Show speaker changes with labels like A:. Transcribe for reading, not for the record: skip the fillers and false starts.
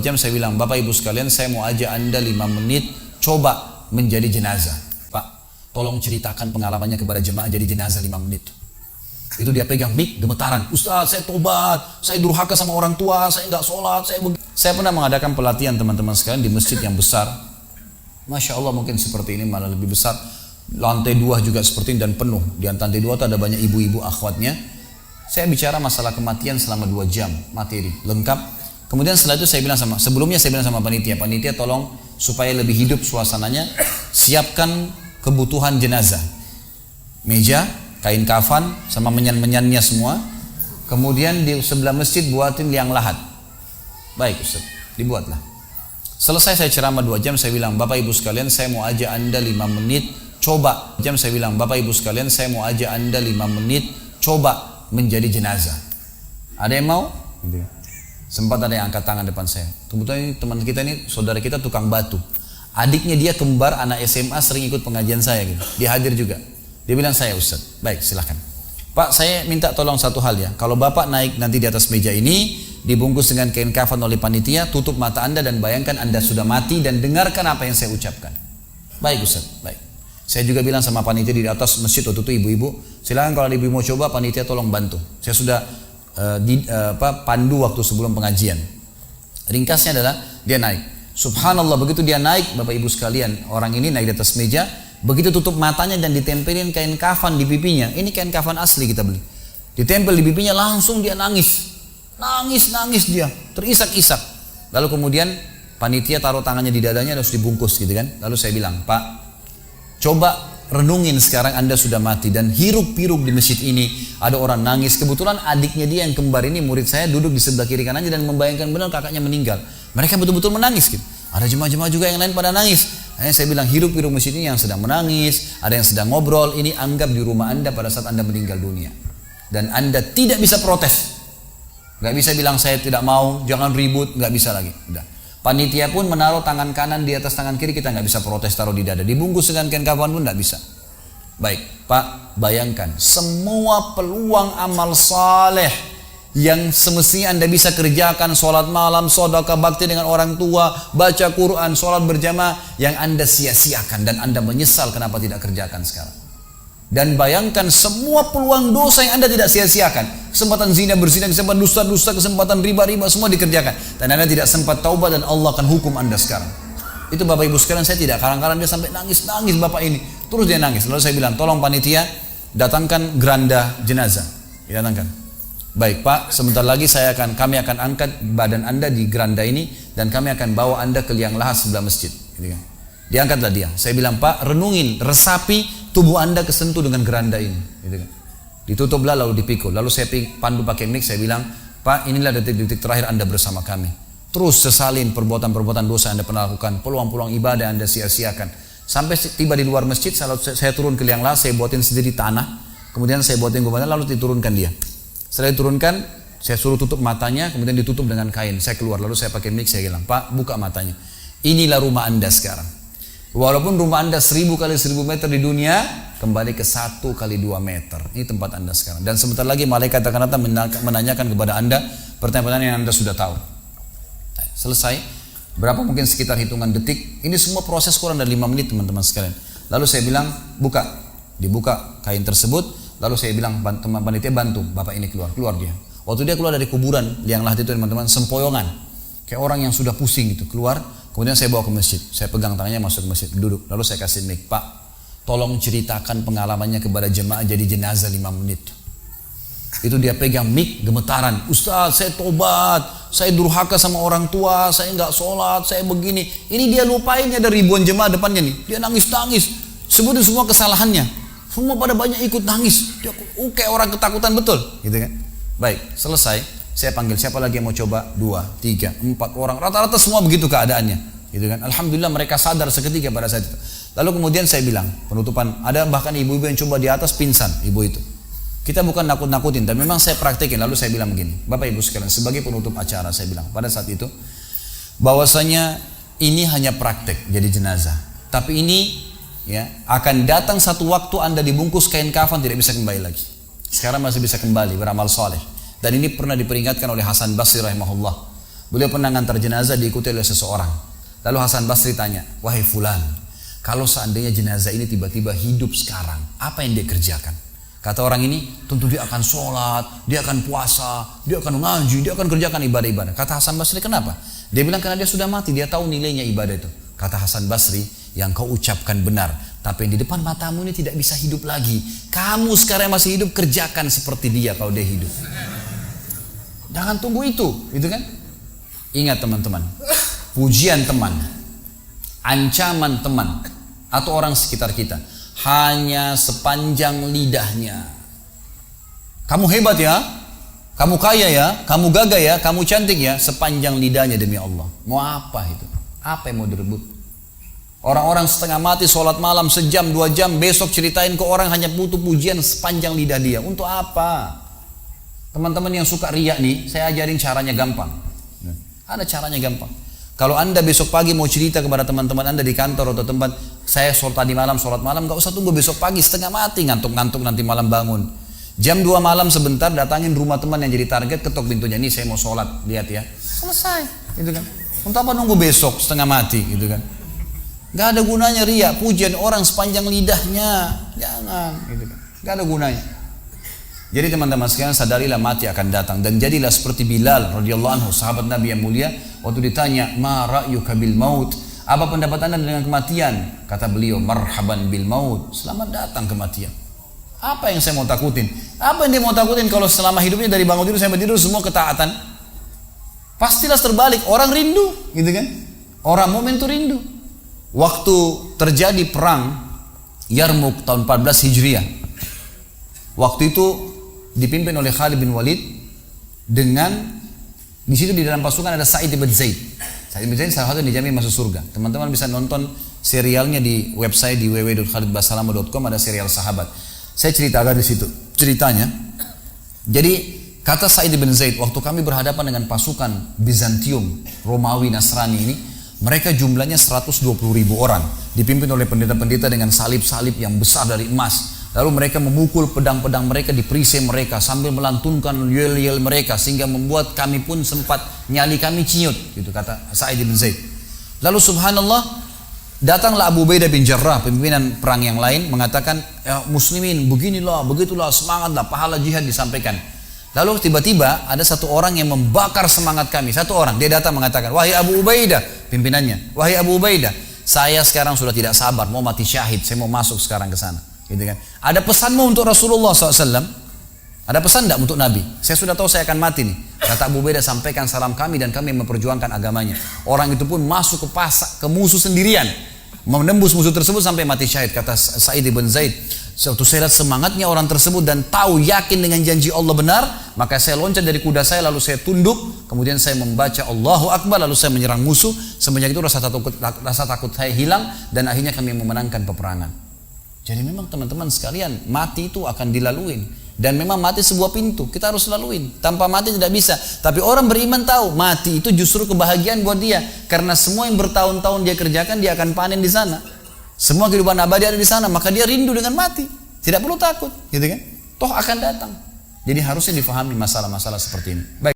A: Jam saya bilang, Bapak Ibu sekalian, saya mau ajak Anda 5 menit coba menjadi jenazah. Pak, tolong ceritakan pengalamannya kepada jemaah jadi jenazah 5 menit. Itu dia pegang mic, gemetaran. Ustaz, saya tobat, saya durhaka sama orang tua, saya nggak sholat, saya pernah mengadakan pelatihan teman-teman sekalian di masjid yang besar. Masya Allah, mungkin seperti ini, malah lebih besar. Lantai 2 juga seperti ini dan penuh. Di lantai 2 itu ada banyak ibu-ibu akhwatnya. Saya bicara masalah kematian selama 2 jam, materi lengkap. Kemudian setelah itu sebelumnya saya bilang sama panitia tolong supaya lebih hidup suasananya, siapkan kebutuhan jenazah. Meja, kain kafan, sama menyan-menyannya semua. Kemudian di sebelah masjid buatin liang lahat. Baik Ustaz, dibuatlah. Selesai saya ceramah 2 jam, saya bilang, Bapak Ibu sekalian, saya mau ajak Anda 5 menit coba. Saya bilang, Bapak Ibu sekalian, saya mau ajak Anda 5 menit coba menjadi jenazah. Ada yang mau? Sempat ada yang angkat tangan depan saya. Kebetulan ini teman kita ini, saudara kita tukang batu. Adiknya dia kembar anak SMA, sering ikut pengajian saya gitu. Dia hadir juga. Dia bilang, saya Ustaz. Baik, silahkan. Pak, saya minta tolong satu hal ya. Kalau Bapak naik nanti di atas meja ini, dibungkus dengan kain kafan oleh panitia, tutup mata Anda dan bayangkan Anda sudah mati dan dengarkan apa yang saya ucapkan. Baik Ustaz, baik. Saya juga bilang sama panitia di atas masjid waktu itu, ibu-ibu, silakan kalau ibu mau coba, panitia tolong bantu. Saya sudah pandu waktu sebelum pengajian. Ringkasnya adalah dia naik. Subhanallah, begitu dia naik, Bapak Ibu sekalian, orang ini naik di atas meja, begitu tutup matanya dan ditempelin kain kafan di pipinya. Ini kain kafan asli kita beli. Ditempel di pipinya, langsung dia nangis. Nangis dia, terisak-isak. Lalu kemudian panitia taruh tangannya di dadanya, harus dibungkus gitu kan. Lalu saya bilang, Pak, coba renungin sekarang Anda sudah mati dan hiruk-pikuk di masjid ini ada orang nangis. Kebetulan adiknya dia yang kembar ini, murid saya, duduk di sebelah kiri kanannya dan membayangkan benar kakaknya meninggal. Mereka betul-betul menangis gitu. Ada jemaah-jemaah juga yang lain pada nangis. Hanya saya bilang, hiruk-pikuk masjid ini yang sedang menangis, ada yang sedang ngobrol, ini anggap di rumah Anda pada saat Anda meninggal dunia. Dan Anda tidak bisa protes. Gak bisa bilang saya tidak mau, jangan ribut, gak bisa lagi. Udah. Panitia pun menaruh tangan kanan di atas tangan kiri, kita nggak bisa protes taruh di dada. Dibungkus dengan kain kafan pun nggak bisa. Baik, Pak, bayangkan semua peluang amal saleh yang semestinya Anda bisa kerjakan, sholat malam, sedekah bakti dengan orang tua, baca Quran, sholat berjamaah, yang Anda sia-siakan dan Anda menyesal kenapa tidak kerjakan sekarang. Dan bayangkan semua peluang dosa yang Anda tidak sia-siakan. Kesempatan zina, berzina, kesempatan dusta-dusta, kesempatan riba-riba, semua dikerjakan. Dan Anda tidak sempat taubat dan Allah akan hukum Anda sekarang. Itu Bapak Ibu sekalian, saya tidak karang-karang dia sampai nangis-nangis Bapak ini. Terus dia nangis. Lalu saya bilang, tolong panitia datangkan geranda jenazah. Datangkan. Baik Pak, sebentar lagi kami akan angkat badan Anda di geranda ini dan kami akan bawa Anda ke liang lahat sebelah masjid. Diangkatlah dia. Saya bilang, Pak, renungin, resapi tubuh Anda kesentuh dengan geranda ini. Ditutuplah lalu dipikul. Lalu saya pandu pakai mic, saya bilang, Pak, inilah detik-detik terakhir Anda bersama kami. Terus sesalin perbuatan-perbuatan dosa yang Anda pernah lakukan, peluang-peluang ibadah yang Anda sia-siakan. Sampai tiba di luar masjid, saya turun ke liang lahat, saya buatin sendiri tanah, kemudian saya buatin gubernur, lalu diturunkan dia. Setelah diturunkan, saya suruh tutup matanya, kemudian ditutup dengan kain. Saya keluar, lalu saya pakai mic, saya bilang, Pak, buka matanya. Inilah rumah Anda sekarang. Walaupun rumah Anda 1000 kali 1000 meter di dunia, kembali ke 1 kali 2 meter. Ini tempat Anda sekarang. Dan sebentar lagi malaikat akan datang menanyakan kepada Anda pertanyaan-pertanyaan yang Anda sudah tahu. Selesai. Berapa mungkin sekitar hitungan detik. Ini semua proses kurang dari 5 menit teman-teman sekalian. Lalu saya bilang, buka. Dibuka kain tersebut. Lalu saya bilang, teman panitia bantu Bapak ini keluar. Keluar dia. Waktu dia keluar dari kuburan liang lahat itu teman-teman, sempoyongan. Kayak orang yang sudah pusing gitu. Keluar. Kemudian saya bawa ke masjid, saya pegang tangannya masuk ke masjid, duduk. Lalu saya kasih mic, Pak, tolong ceritakan pengalamannya kepada jemaah jadi jenazah 5 menit. Itu dia pegang mic, gemetaran. Ustaz, saya tobat, saya durhaka sama orang tua, saya nggak sholat, saya begini. Ini dia lupain, ada ribuan jemaah depannya nih. Dia nangis-nangis, sebutin semua kesalahannya. Semua pada banyak ikut nangis. Dia kayak orang ketakutan betul, gitu kan? Baik, selesai. Saya panggil siapa lagi yang mau coba? 2, 3, 4 orang. Rata-rata semua begitu keadaannya, gitu kan? Alhamdulillah mereka sadar seketika pada saat itu. Lalu kemudian saya bilang penutupan, ada bahkan ibu-ibu yang coba di atas pingsan, ibu itu. Kita bukan nakut-nakutin, tapi memang saya praktekin. Lalu saya bilang begini, Bapak Ibu sekalian, sebagai penutup acara saya bilang pada saat itu, bahwasanya ini hanya praktek jadi jenazah. Tapi ini ya akan datang satu waktu Anda dibungkus kain kafan tidak bisa kembali lagi. Sekarang masih bisa kembali beramal soleh. Dan ini pernah diperingatkan oleh Hasan Basri rahimahullah. Beliau pernah ngantar jenazah diikuti oleh seseorang. Lalu Hasan Basri tanya, wahai fulan, kalau seandainya jenazah ini tiba-tiba hidup sekarang, apa yang dia kerjakan? Kata orang ini, tentu dia akan sholat, dia akan puasa, dia akan ngaji, dia akan kerjakan ibadah-ibadah. Kata Hasan Basri, kenapa? Dia bilang karena dia sudah mati, dia tahu nilainya ibadah itu. Kata Hasan Basri, yang kau ucapkan benar, tapi yang di depan matamu ini tidak bisa hidup lagi. Kamu sekarang masih hidup, kerjakan seperti dia kalau dia hidup. Jangan tunggu itu, gitu kan? Ingat teman-teman, pujian teman, ancaman teman, atau orang sekitar kita hanya sepanjang lidahnya. Kamu hebat ya, kamu kaya ya, kamu gagah ya, kamu cantik ya, sepanjang lidahnya demi Allah. Mau apa itu? Apa yang mau direbut? Orang-orang setengah mati sholat malam sejam 2 jam, besok ceritain ke orang hanya butuh pujian sepanjang lidah dia. Untuk apa? Teman-teman yang suka riak nih, saya ajarin caranya gampang. Ada caranya gampang. Kalau anda besok pagi mau cerita kepada teman-teman anda di kantor atau tempat, saya tadi malam sholat malam, gak usah tunggu besok pagi setengah mati, ngantuk-ngantuk nanti malam bangun. Jam 2 malam sebentar datangin rumah teman yang jadi target, ketok pintunya, nih saya mau sholat, lihat ya, selesai, gitu kan. Untuk apa nunggu besok setengah mati, gitu kan. Gak ada gunanya riak, pujian orang sepanjang lidahnya, jangan, gitu kan. Gak ada gunanya. Jadi teman-teman sekalian, sadarilah mati akan datang dan jadilah seperti Bilal radhiyallahu anhu, sahabat Nabi yang mulia. Waktu ditanya, "Ma ra'yuka bil maut?" Apa pendapat Anda dengan kematian? Kata beliau, "Marhaban bil maut." Selamat datang kematian. Apa yang saya mau takutin? Apa yang dia mau takutin kalau selama hidupnya dari bangun tidur sampai tidur semua ketaatan? Pastilah terbalik, orang rindu, gitu kan? Orang mukmin itu rindu. Waktu terjadi perang Yarmuk tahun 14 Hijriah. Waktu itu dipimpin oleh Khalid bin Walid dengan di situ di dalam pasukan ada Sa'id bin Zaid. Sa'id bin Zaid salah satu yang dijamin masuk surga. Teman-teman bisa nonton serialnya di website di www.khalidbasalamah.com, ada serial sahabat. Saya ceritakan di situ ceritanya. Jadi kata Sa'id bin Zaid, waktu kami berhadapan dengan pasukan Bizantium, Romawi, Nasrani ini, mereka jumlahnya 120.000 orang, dipimpin oleh pendeta-pendeta dengan salib-salib yang besar dari emas. Lalu mereka memukul pedang-pedang mereka di perisai mereka sambil melantunkan yel-yel mereka sehingga membuat kami pun sempat nyali kami ciut, gitu kata Sa'id bin Zaid. Lalu subhanallah, datanglah Abu Ubaidah bin Jarrah, pimpinan perang yang lain, mengatakan, ya, muslimin beginilah, begitulah, semangatlah, pahala jihad disampaikan. Lalu tiba-tiba ada satu orang yang membakar semangat kami. Satu orang, dia datang mengatakan, wahai Abu Ubaidah, pimpinannya, wahai Abu Ubaidah, saya sekarang sudah tidak sabar, mau mati syahid, saya mau masuk sekarang ke sana. Gitu kan. Ada pesanmu untuk Rasulullah SAW? Ada pesan tidak untuk Nabi? Saya sudah tahu saya akan mati nih. Kata Abu Ubaidah, sampaikan salam kami dan kami memperjuangkan agamanya. Orang itu pun masuk ke musuh sendirian, menembus musuh tersebut sampai mati syahid. Kata Sa'id bin Zaid, waktu saya lihat semangatnya orang tersebut dan tahu yakin dengan janji Allah benar, maka saya loncat dari kuda saya lalu saya tunduk, kemudian saya membaca Allahu Akbar, lalu saya menyerang musuh. Semenjak itu rasa takut saya hilang dan akhirnya kami memenangkan peperangan. Jadi memang teman-teman sekalian, mati itu akan dilaluin. Dan memang mati sebuah pintu, kita harus laluin. Tanpa mati tidak bisa. Tapi orang beriman tahu, mati itu justru kebahagiaan buat dia. Karena semua yang bertahun-tahun dia kerjakan, dia akan panen di sana. Semua kehidupan abadi ada di sana, maka dia rindu dengan mati. Tidak perlu takut, gitu kan? Toh akan datang. Jadi harusnya difahami masalah-masalah seperti ini. Baik.